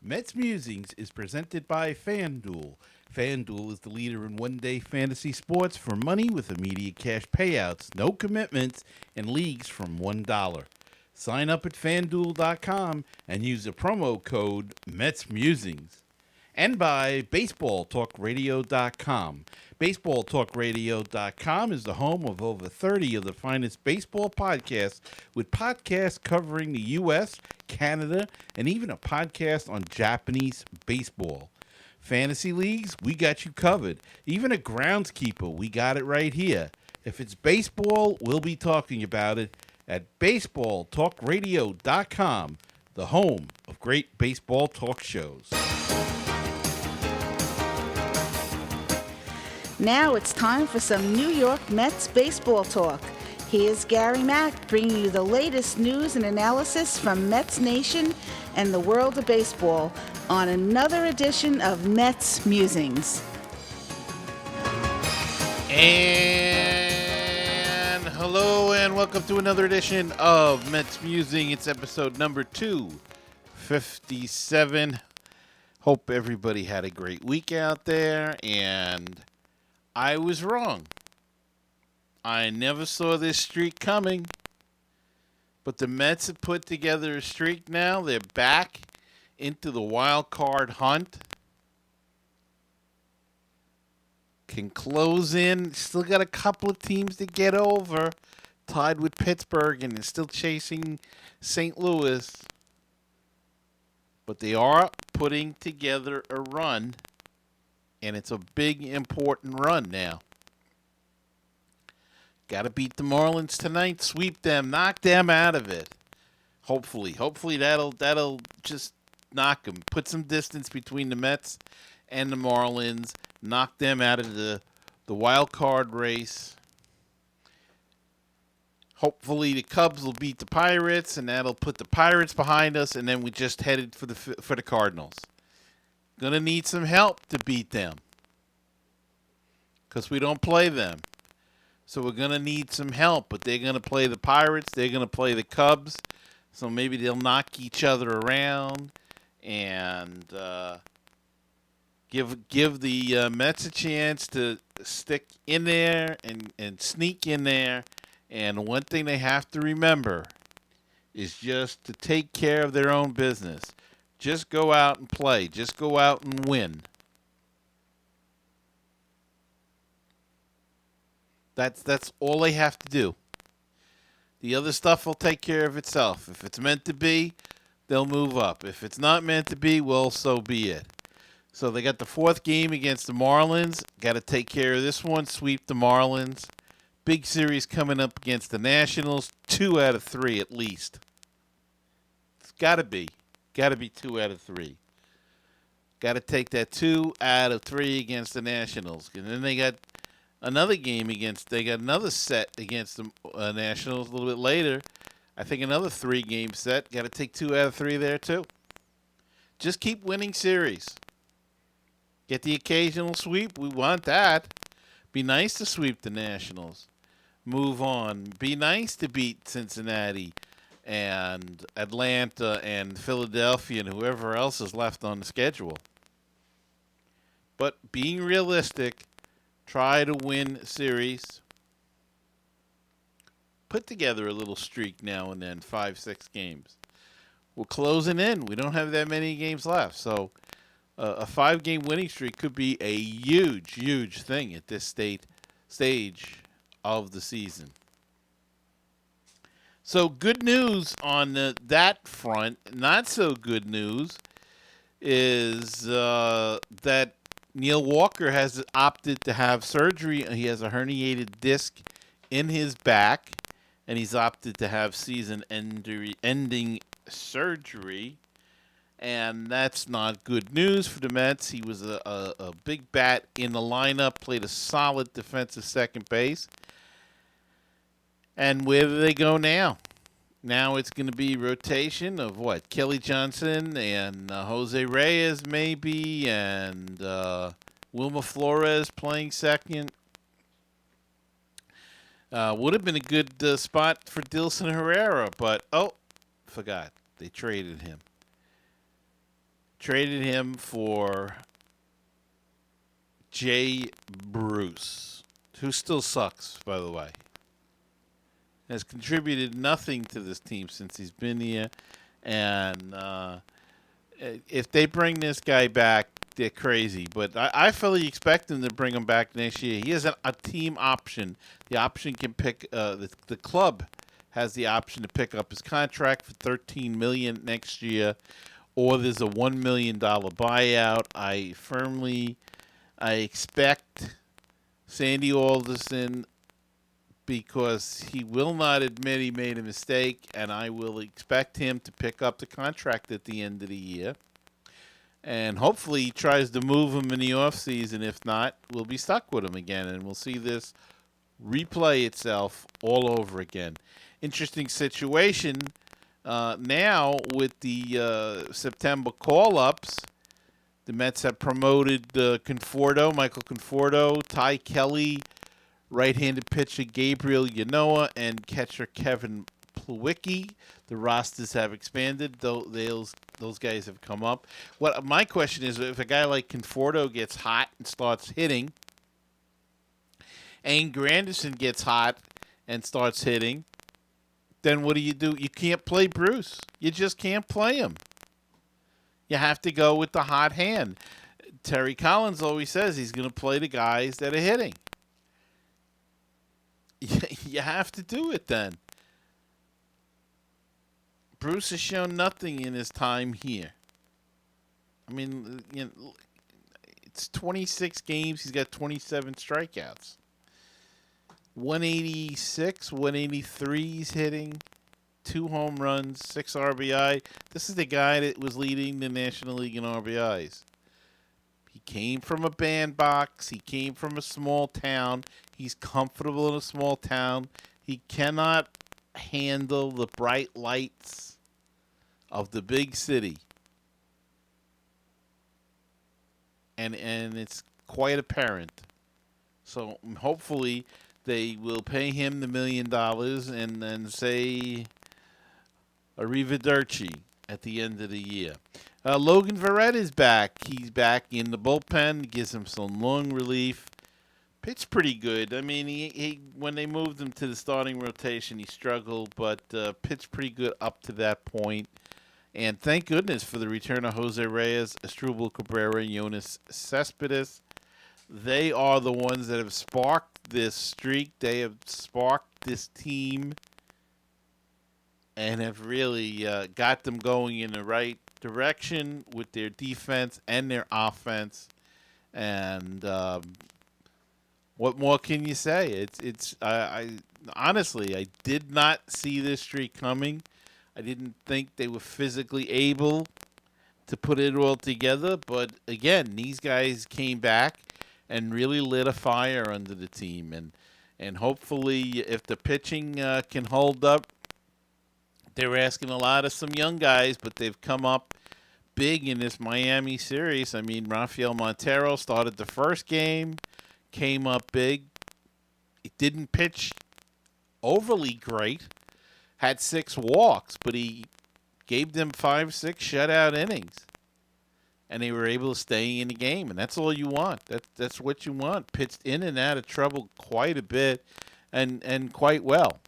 MetsMusings is presented by FanDuel. FanDuel is the leader in one-day fantasy sports for money with immediate cash payouts, no commitments, and leagues from $1. Sign up at FanDuel.com and use the promo code MetsMusings. And by BaseballTalkRadio.com. BaseballTalkRadio.com is the home of over 30 of the finest baseball podcasts, with podcasts covering the U.S., Canada, and even a podcast on Japanese baseball. Fantasy leagues, we got you covered. Even a groundskeeper, we got it right here. If it's baseball, we'll be talking about it at BaseballTalkRadio.com, the home of great baseball talk shows. Now it's time for some New York Mets baseball talk. Here's Gary Mack bringing you the latest news and analysis from Mets Nation and the world of baseball on another edition of Mets Musings. And hello and welcome to another edition of Mets Musing. It's episode number 257. Hope everybody had a great week out there, and I was wrong. I never saw this streak coming. But the Mets have put together a streak now. They're back into the wild card hunt. Can close in. Still got a couple of teams to get over. Tied with Pittsburgh and is still chasing St. Louis. But they are putting together a run. And it's a big, important run now. Got to beat the Marlins tonight. Sweep them. Knock them out of it. Hopefully that'll just knock them. Put some distance between the Mets and the Marlins. Knock them out of the wild card race. Hopefully the Cubs will beat the Pirates, and that'll put the Pirates behind us. And then we just headed for the Cardinals. Gonna need some help to beat them, because we don't play them. So we're going to need some help, but they're going to play the Pirates. They're going to play the Cubs. So maybe they'll knock each other around and give the Mets a chance to stick in there and sneak in there. And one thing they have to remember is just to take care of their own business. Just go out and play. Just go out and win. That's all they have to do. The other stuff will take care of itself. If it's meant to be, they'll move up. If it's not meant to be, well, so be it. So they got the fourth game against the Marlins. Got to take care of this one, sweep the Marlins. Big series coming up against the Nationals. 2 out of 3 at least. It's got to be. Got to be 2 out of 3. Got to take that 2 out of 3 against the Nationals. And then they got another they got another set against the Nationals a little bit later. I think another 3-game set. Got to take 2 out of 3 there too. Just keep winning series. Get the occasional sweep. We want that. Be nice to sweep the Nationals. Move on. Be nice to beat Cincinnati and Atlanta and Philadelphia and whoever else is left on the schedule. But being realistic, try to win series. Put together a little streak now and then, 5-6 games. We're closing in. We don't have that many games left. So a 5-game winning streak could be a huge, huge thing at this stage of the season. So good news on that front. Not so good news is that Neil Walker has opted to have surgery. He has a herniated disc in his back, and he's opted to have season-ending surgery. And that's not good news for the Mets. He was a big bat in the lineup, played a solid defensive second base. And where do they go now? Now it's going to be rotation of what? Kelly Johnson and Jose Reyes maybe, and Wilmer Flores playing second. Would have been a good spot for Dilson Herrera, but forgot. They traded him. traded him for Jay Bruce, who still sucks, by the way. Has contributed nothing to this team since he's been here. And if they bring this guy back, they're crazy. But I fully expect them to bring him back next year. He has a team option. The option can pick the club has the option to pick up his contract for $13 million next year, or there's a $1 million buyout. I expect Sandy Alderson, because he will not admit he made a mistake, and I will expect him to pick up the contract at the end of the year. And hopefully he tries to move him in the offseason. If not, we'll be stuck with him again, and we'll see this replay itself all over again. Interesting situation now with the September call-ups. The Mets have promoted Michael Conforto, Ty Kelly, right-handed pitcher Gabriel Yanoa, and catcher Kevin Plawecki. The rosters have expanded. Those guys have come up. What my question is, if a guy like Conforto gets hot and starts hitting, and Granderson gets hot and starts hitting, then what do? You can't play Bruce. You just can't play him. You have to go with the hot hand. Terry Collins always says he's going to play the guys that are hitting. You have to do it then. Bruce has shown nothing in his time here. I mean, it's 26 games. He's got 27 strikeouts. 186, 183 he's hitting. 2 home runs, 6 RBI. This is the guy that was leading the National League in RBIs. He came from a bandbox. He came from a small town. He's comfortable in a small town. He cannot handle the bright lights of the big city. And it's quite apparent. So hopefully they will pay him the $1 million and then say arrivederci at the end of the year. Logan Verrett is back. He's back in the bullpen. Gives him some lung relief. Pitched pretty good. I mean, he when they moved him to the starting rotation, he struggled, but pitched pretty good up to that point. And thank goodness for the return of Jose Reyes, Asdrubal Cabrera, and Yoenis Cespedes. They are the ones that have sparked this streak. They have sparked this team and have really got them going in the right direction with their defense and their offense. And what more can you say? I honestly, I did not see this streak coming. I didn't think they were physically able to put it all together. But again, these guys came back and really lit a fire under the team. And hopefully, if the pitching can hold up, they're asking a lot of some young guys, but they've come up big in this Miami series. I mean, Rafael Montero started the first game, came up big. He didn't pitch overly great, had 6 walks, but he gave them 5-6 shutout innings. And they were able to stay in the game, and that's all you want. That's what you want. Pitched in and out of trouble quite a bit and quite well.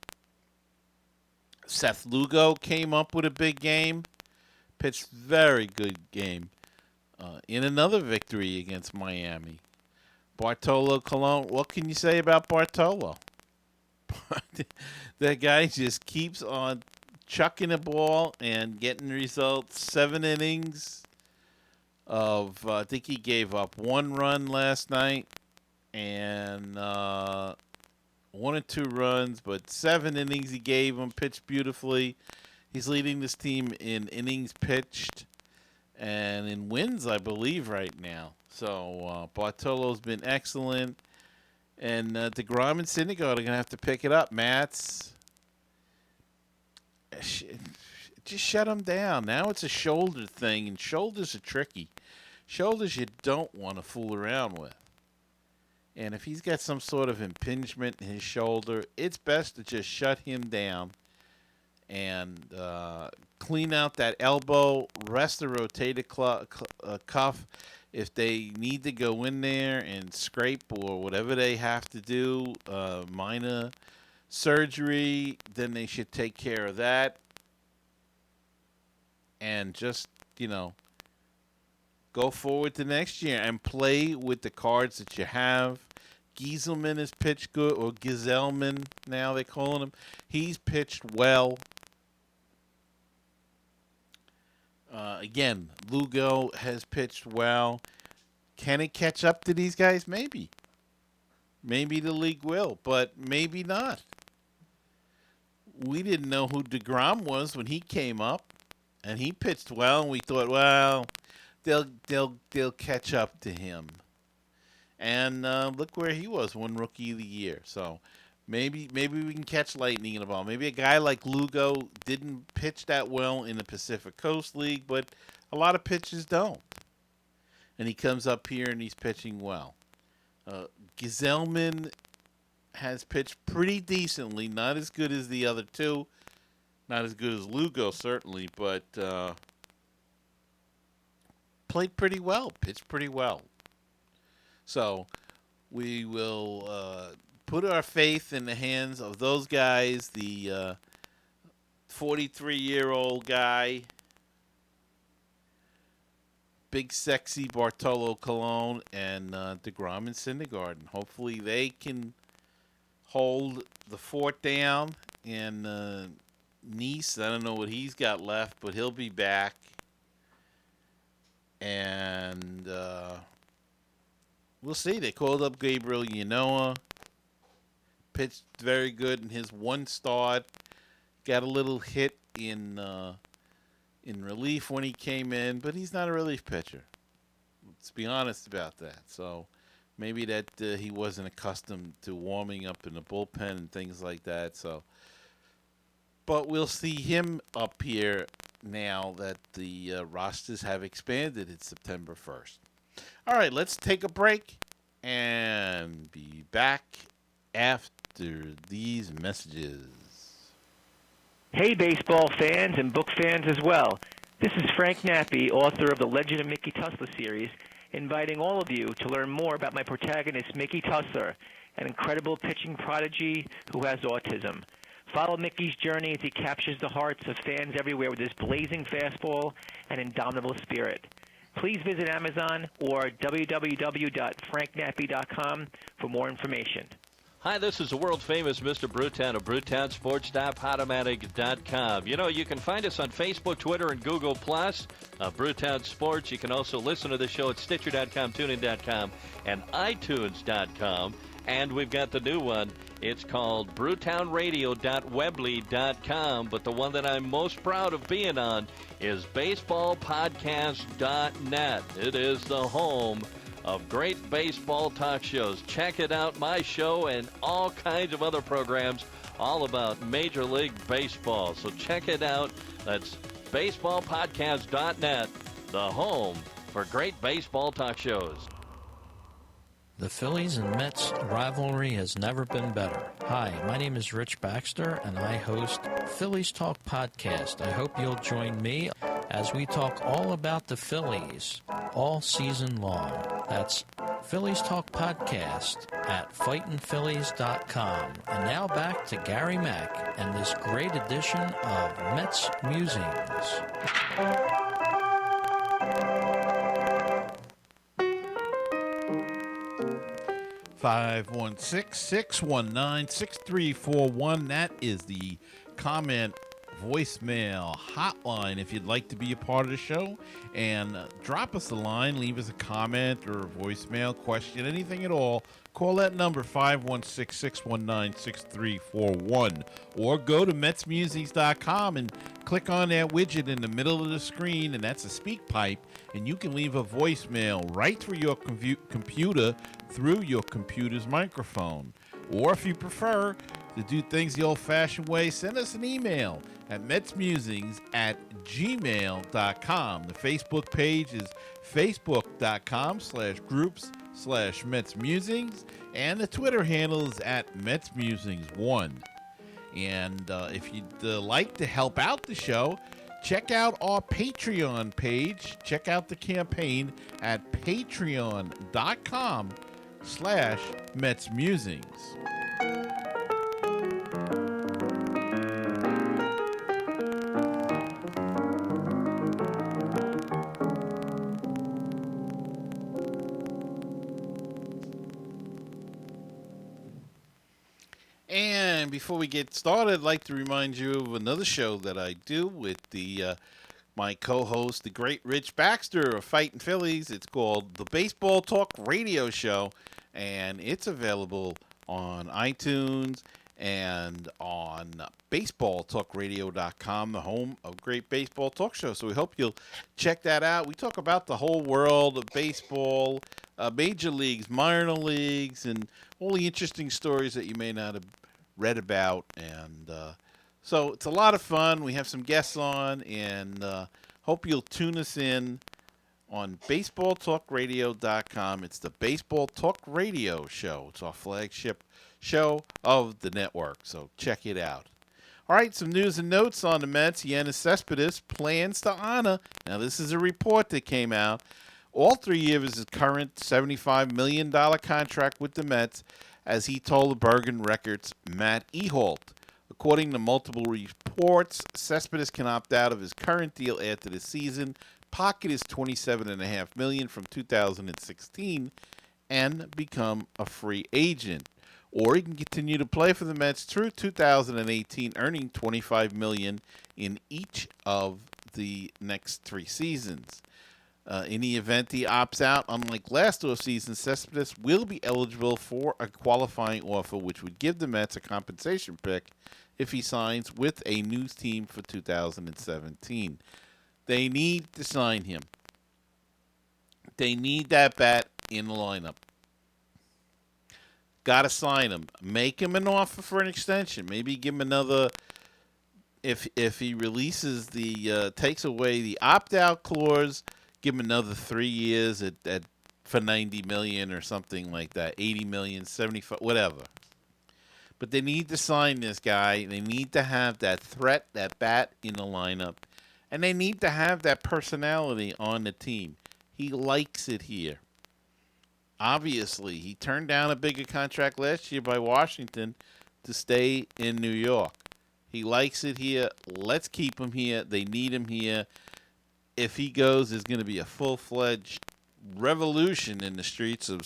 Seth Lugo came up with a big game. Pitched very good game in another victory against Miami. Bartolo Colon, what can you say about Bartolo? That guy just keeps on chucking the ball and getting results. 7 innings of, I think he gave up 1 run last night and 1 or 2 runs, but 7 innings he gave him, pitched beautifully. He's leading this team in innings pitched and in wins, I believe, right now. So Bartolo's been excellent. And DeGrom and Syndergaard are going to have to pick it up. Mats, just shut him down. Now it's a shoulder thing, and shoulders are tricky. Shoulders you don't want to fool around with. And if he's got some sort of impingement in his shoulder, it's best to just shut him down and clean out that elbow, rest the rotator cuff. If they need to go in there and scrape or whatever they have to do, minor surgery, then they should take care of that. And just, go forward to next year and play with the cards that you have. Gieselman has pitched good, or Giselman now they're calling him. He's pitched well. Again, Lugo has pitched well. Can it catch up to these guys? Maybe. Maybe the league will, but maybe not. We didn't know who DeGrom was when he came up, and he pitched well, and we thought, well, they'll catch up to him. And look where he was, one Rookie of the Year. So maybe we can catch lightning in the ball. Maybe a guy like Lugo didn't pitch that well in the Pacific Coast League, but a lot of pitchers don't. And he comes up here and he's pitching well. Giselman has pitched pretty decently, not as good as the other two. Not as good as Lugo, certainly, but played pretty well, pitched pretty well. So we will put our faith in the hands of those guys, the 43-year-old guy, big sexy Bartolo Colon, and DeGrom and Syndergaard. Hopefully they can hold the fort down. And Nice, I don't know what he's got left, but he'll be back. And we'll see. They called up Gabriel Yanoa. Pitched very good in his one start. Got a little hit in relief when he came in, but he's not a relief pitcher. Let's be honest about that. So maybe that he wasn't accustomed to warming up in the bullpen and things like that. So, but we'll see him up here now that the rosters have expanded. It's September 1st. All right, let's take a break and be back after these messages. Hey, baseball fans and book fans as well. This is Frank Nappi, author of the Legend of Mickey Tussler series, inviting all of you to learn more about my protagonist, Mickey Tussler, an incredible pitching prodigy who has autism. Follow Mickey's journey as he captures the hearts of fans everywhere with his blazing fastball and indomitable spirit. Please visit Amazon or www.franknappy.com for more information. Hi, this is the world-famous Mr. Brewtown of BrewtownSports.podomatic.com. You know, you can find us on Facebook, Twitter, and Google+. Brewtown Sports. You can also listen to the show at Stitcher.com, TuneIn.com, and iTunes.com. And we've got the new one. It's called BrewtownRadio.weebly.com. But the one that I'm most proud of being on is BaseballPodcast.net. It is the home of great baseball talk shows. Check it out, my show and all kinds of other programs all about Major League Baseball. So check it out. That's baseballpodcast.net, the home for great baseball talk shows. The Phillies and Mets rivalry has never been better. Hi, my name is Rich Baxter, and I host Phillies Talk Podcast. I hope you'll join me as we talk all about the Phillies all season long. That's Phillies Talk Podcast at fightinphillies.com. And now back to Gary Mack and this great edition of Mets Musings. 516-619-6341. That is the comment voicemail hotline if you'd like to be a part of the show. And drop us a line, leave us a comment or a voicemail, question, anything at all. Call that number, 516-619-6341. Or go to MetsMusings.com and click on that widget in the middle of the screen, and that's a speak pipe, and you can leave a voicemail right through your computer through your computer's microphone. Or if you prefer to do things the old-fashioned way, send us an email at metsmusings@gmail.com. The Facebook page is facebook.com/groups/MetsMusings, and the Twitter handle is at MetsMusings1. And if you'd like to help out the show, check out our Patreon page. Check out the campaign at patreon.com/MetsMusings. And before we get started, I'd like to remind you of another show that I do with my co-host, the great Rich Baxter of Fightin' Phillies. It's called the Baseball Talk Radio Show, and it's available on iTunes and on baseballtalkradio.com, the home of great baseball talk shows. So we hope you'll check that out. We talk about the whole world of baseball, major leagues, minor leagues, and all the interesting stories that you may not have read about. And so it's a lot of fun. We have some guests on, and hope you'll tune us in on baseballtalkradio.com. It's the Baseball Talk Radio Show. It's our flagship show of the network, so check it out. All right, some news and notes on the Mets. Cespedes plans to honor. Now, this is a report that came out. All 3 years of his current $75 million contract with the Mets, as he told the Bergen Records' Matt Eholt. According to multiple reports, Cespedes can opt out of his current deal after the season, pocket his $27.5 million from 2016, and become a free agent. Or he can continue to play for the Mets through 2018, earning $25 million in each of the next 3 seasons. In the event he opts out, unlike last offseason, Cespedes will be eligible for a qualifying offer, which would give the Mets a compensation pick if he signs with a new team for 2017. They need to sign him. They need that bat in the lineup. Got to sign him. Make him an offer for an extension. Maybe give him another. If he releases takes away the opt-out clause, give him another 3 years for $90 million or something like that. $80 million, $75, whatever. But they need to sign this guy. They need to have that threat, that bat in the lineup, and they need to have that personality on the team. He likes it here. Obviously, he turned down a bigger contract last year by Washington to stay in New York. He likes it here. Let's keep him here. They need him here. If he goes, there's going to be a full-fledged revolution in the streets of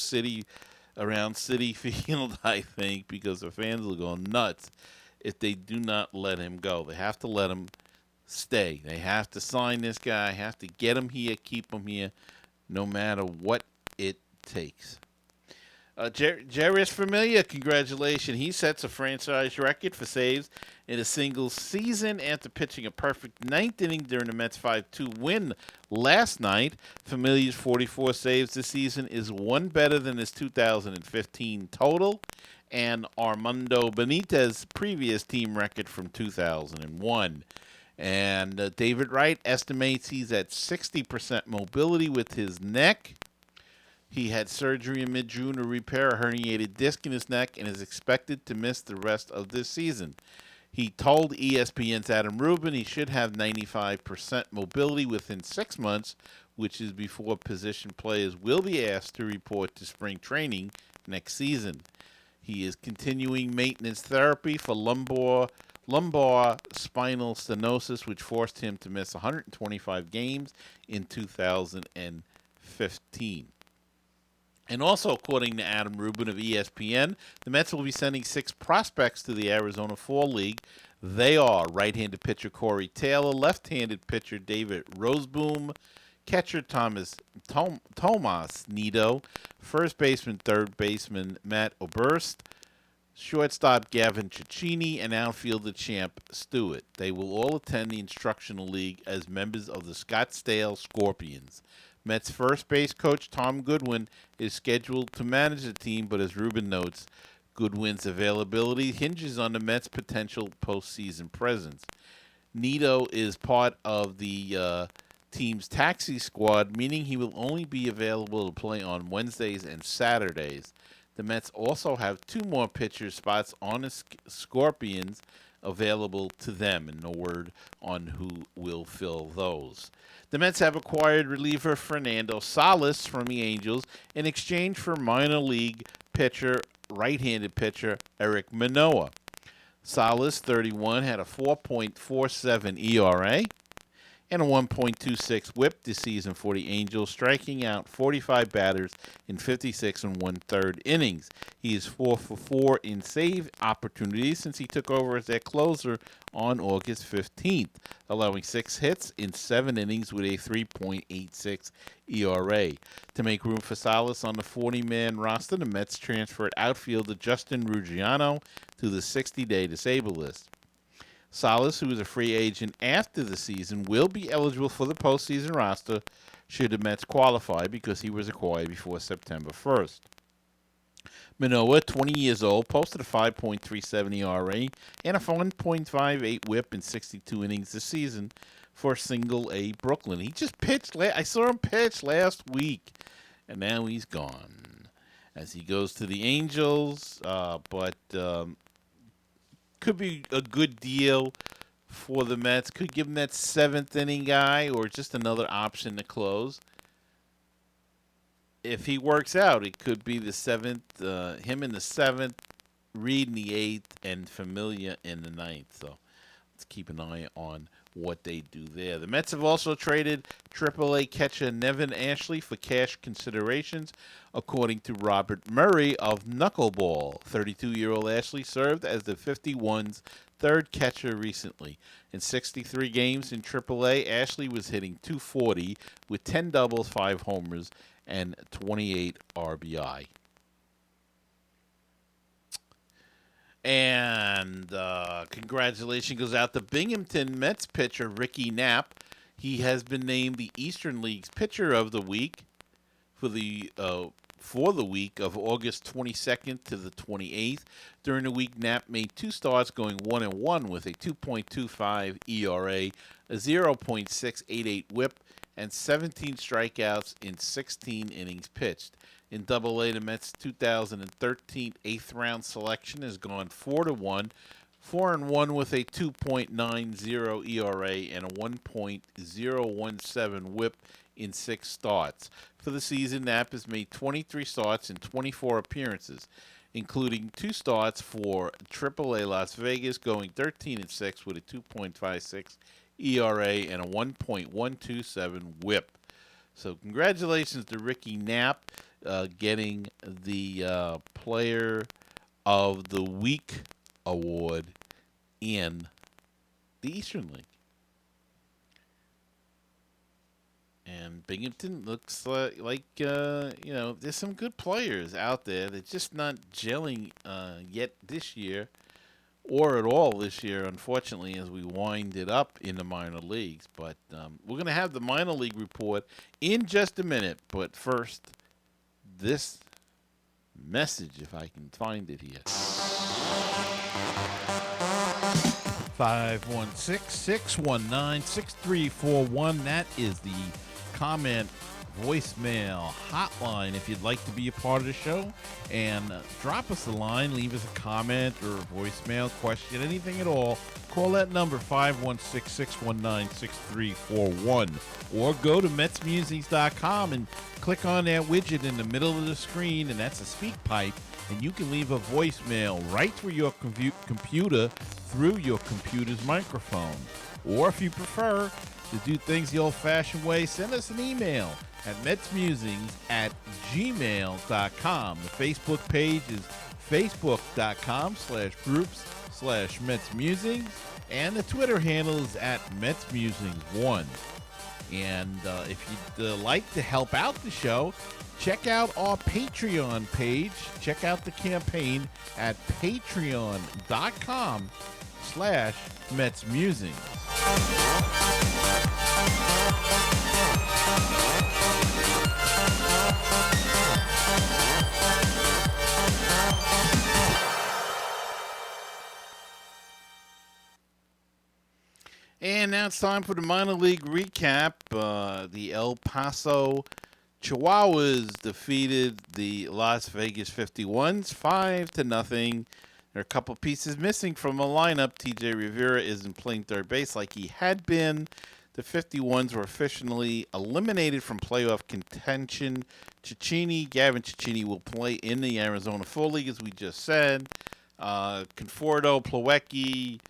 around Citi Field, I think, because the fans will go nuts if they do not let him go. They have to let him stay. They have to sign this guy, have to get him here, keep him here, no matter what it takes. Jeurys Familia, congratulations. He sets a franchise record for saves in a single season after pitching a perfect ninth inning during the Mets' 5-2 win last night. Familia's 44 saves this season is one better than his 2015 total and Armando Benitez's previous team record from 2001. And David Wright estimates he's at 60% mobility with his neck. He had surgery in mid-June to repair a herniated disc in his neck and is expected to miss the rest of this season. He told ESPN's Adam Rubin he should have 95% mobility within 6 months, which is before position players will be asked to report to spring training next season. He is continuing maintenance therapy for lumbar spinal stenosis, which forced him to miss 125 games in 2015. And also, according to Adam Rubin of ESPN, the Mets will be sending 6 prospects to the Arizona Fall League. They are right-handed pitcher Corey Taylor, left-handed pitcher David Roseboom, catcher Tomas Nido, first baseman, third baseman Matt Oberst, shortstop Gavin Cecchini, and outfielder Champ Stewart. They will all attend the instructional league as members of the Scottsdale Scorpions. Mets first base coach Tom Goodwin is scheduled to manage the team, but as Rubin notes, Goodwin's availability hinges on the Mets' potential postseason presence. Nido is part of the team's taxi squad, meaning he will only be available to play on Wednesdays and Saturdays. The Mets also have 2 more pitcher spots on the Scorpions, available to them, and no word on who will fill those. The Mets have acquired reliever Fernando Salas from the Angels in exchange for minor league pitcher, right-handed pitcher Eric Manoah. Salas, 31, had a 4.47 ERA and a 1.26 whip this season for the Angels, striking out 45 batters in 56 and one-third innings. He is 4 for 4 in save opportunities since he took over as their closer on August 15th, allowing 6 hits in 7 innings with a 3.86 ERA. To make room for Salas on the 40-man roster, the Mets transferred outfielder Justin Ruggiano to the 60-day disabled list. Salas, who is a free agent after the season, will be eligible for the postseason roster should the Mets qualify because he was acquired before September 1st. Manoah, 20 years old, posted a 5.37 ERA and a 1.58 whip in 62 innings this season for Single-A Brooklyn. He just pitched. I saw him pitch last week, and now he's gone as he goes to the Angels, but could be a good deal for the Mets. Could give him that 7th inning guy or just another option to close. If he works out, it could be the 7th, him in the 7th, Reed in the 8th, and Familia in the 9th. So let's keep an eye on what they do there. The Mets have also traded AAA catcher Nevin Ashley for cash considerations, according to Robert Murray of Knuckleball. 32-year-old Ashley served as the 51's third catcher recently. In 63 games in AAA, Ashley was hitting .240 with 10 doubles, 5 homers, and 28 RBI. And congratulations goes out to Binghamton Mets pitcher Ricky Knapp. He has been named the Eastern League's Pitcher of the Week for the week of August 22nd to the 28th. During the week, Knapp made 2 starts, going 1-1 with a 2.25 ERA, a 0.688 WHIP, and 17 strikeouts in 16 innings pitched. In Double-A, the Mets' 2013 8th-round selection has gone 4-1, 4-1 with a 2.90 ERA and a 1.017 WHIP in 6 starts. For the season, Knapp has made 23 starts in 24 appearances, including 2 starts for AAA Las Vegas, going 13-6 with a 2.56 ERA and a 1.127 WHIP. So congratulations to Ricky Knapp getting the Player of the Week award in the Eastern League. And Binghamton looks like there's some good players out there. They're just not gelling yet this year, or at all this year, unfortunately, as we wind it up in the minor leagues. But we're going to have the minor league report in just a minute. But first, this message, if I can find it here. 516-619-6341. That is the comment voicemail hotline if you'd like to be a part of the show, and drop us a line, leave us a comment or a voicemail question, anything at all. Call that number 516-619-6341, or go to MetsMusings.com and click on that widget in the middle of the screen, and that's a speak pipe, and you can leave a voicemail right through your computer through your computer's microphone. Or if you prefer to do things the old-fashioned way, send us an email at metsmusings@gmail.com. The Facebook page is facebook.com/groups/MetsMusings, and the Twitter handle is at MetsMusings1. And if you'd like to help out the show, check out our Patreon page. Check out the campaign at patreon.com/MetsMusings. And now it's time for the minor league recap. The El Paso Chihuahuas defeated the Las Vegas 51s 5-0. There are a couple pieces missing from the lineup. TJ Rivera isn't playing third base like he had been. The 51s were officially eliminated from playoff contention. Gavin Cecchini will play in the Arizona Fall League, as we just said. Conforto, Plawecki,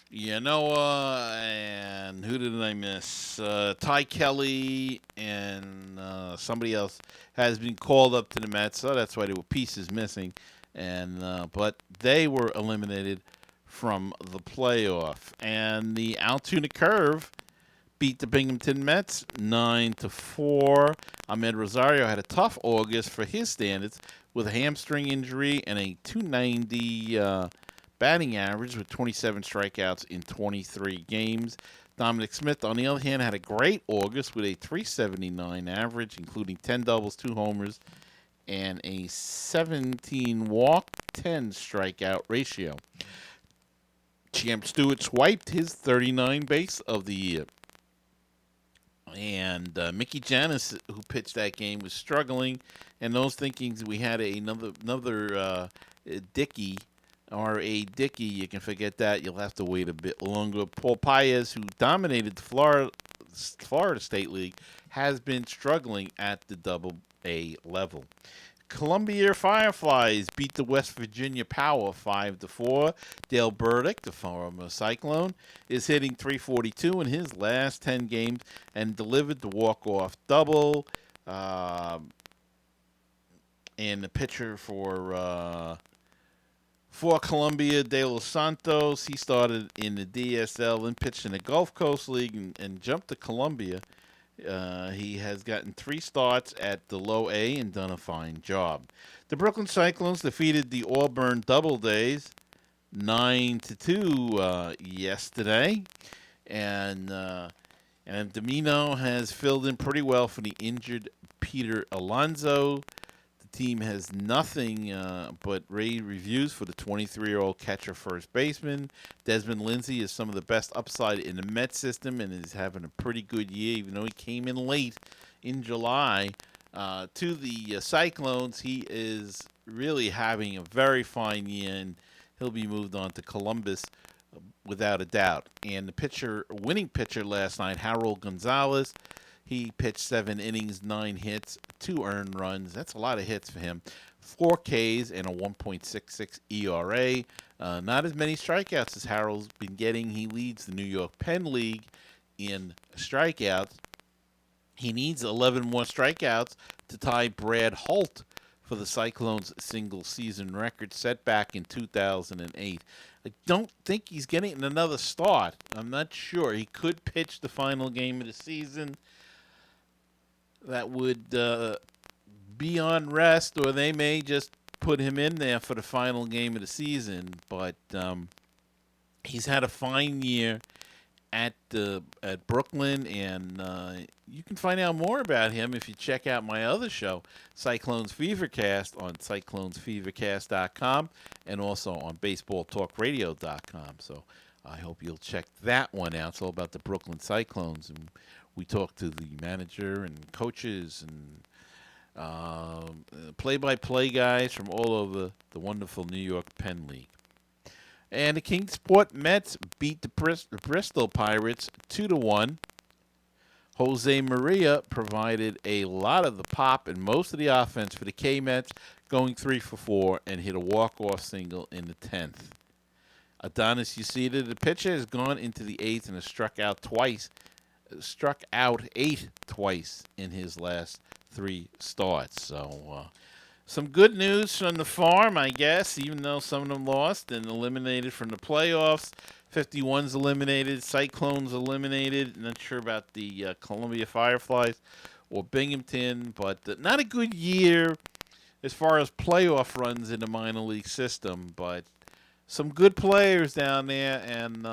Yanoa, and who did I miss? Ty Kelly and somebody else has been called up to the Mets, so that's why there were pieces missing. But they were eliminated from the playoff. And the Altoona Curve beat the Binghamton Mets 9-4. Ahmed Rosario had a tough August for his standards with a hamstring injury and a 290 batting average with 27 strikeouts in 23 games. Dominic Smith, on the other hand, had a great August with a 379 average, including 10 doubles, 2 homers, and a 17 walk, 10 strikeout ratio. Champ Stewart swiped his 39 base of the year. And Mickey Janis, who pitched that game, was struggling. And those thinkings we had another Dickey, R.A. Dickey, you can forget that. You'll have to wait a bit longer. Paul Paez, who dominated the Florida State League, has been struggling at the Double-A level. Columbia Fireflies beat the West Virginia Power 5-4. Dale Burdick, the former Cyclone, is hitting .342 in his last 10 games and delivered the walk-off double. And the pitcher for Columbia, De Los Santos, he started in the DSL and pitched in the Gulf Coast League and jumped to Columbia. He has gotten 3 starts at the low A and done a fine job. The Brooklyn Cyclones defeated the Auburn Doubledays 9-2 yesterday, and Domino has filled in pretty well for the injured Peter Alonso. The team has nothing but rave reviews for the 23-year-old catcher first baseman. Desmond Lindsay is some of the best upside in the Mets system and is having a pretty good year, even though he came in late in July. To the Cyclones, he is really having a very fine year, and he'll be moved on to Columbus without a doubt. And the winning pitcher last night, Harold Gonzalez, he pitched 7 innings, 9 hits, 2 earned runs. That's a lot of hits for him. 4 Ks and a 1.66 ERA. Not as many strikeouts as Harold's been getting. He leads the New York Penn League in strikeouts. He needs 11 more strikeouts to tie Brad Holt for the Cyclones' single-season record set back in 2008. I don't think he's getting another start. I'm not sure. He could pitch the final game of the season. That would be on rest, or they may just put him in there for the final game of the season. But he's had a fine year at Brooklyn, and you can find out more about him if you check out my other show, Cyclones Fevercast, on CyclonesFevercast.com and also on BaseballTalkRadio.com. So I hope you'll check that one out. It's all about the Brooklyn Cyclones, and we talk to the manager and coaches and play-by-play guys from all over the wonderful New York Penn League. And the Kingsport Mets beat the Bristol Pirates 2-1. Jose Maria provided a lot of the pop and most of the offense for the K-Mets, going 3 for 4 and hit a walk-off single in the 10th. Adonis Uceda, the pitcher, has gone into the 8th and has struck out 8 twice in his last 3 starts. So some good news from the farm, I guess, even though some of them lost and eliminated from the playoffs. 51's eliminated, Cyclones eliminated. Not sure about the Columbia Fireflies or Binghamton, but not a good year as far as playoff runs in the minor league system. But some good players down there, and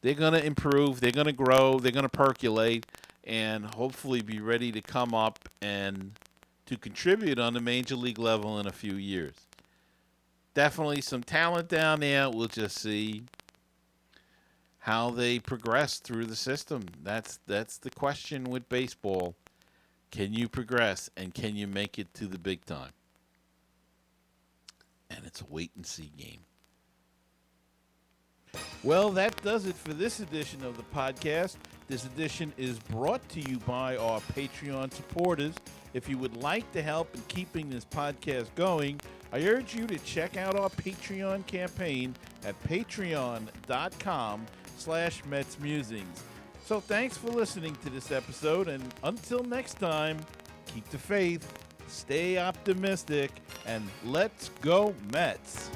they're going to improve, they're going to grow, they're going to percolate, and hopefully be ready to come up and to contribute on the major league level in a few years. Definitely some talent down there. We'll just see how they progress through the system. That's the question with baseball. Can you progress, and can you make it to the big time? and it's a wait-and-see game. Well, that does it for this edition of the podcast. This edition is brought to you by our Patreon supporters. If you would like to help in keeping this podcast going, I urge you to check out our Patreon campaign at patreon.com/MetsMusings. So thanks for listening to this episode, and until next time, keep the faith, stay optimistic, and let's go Mets!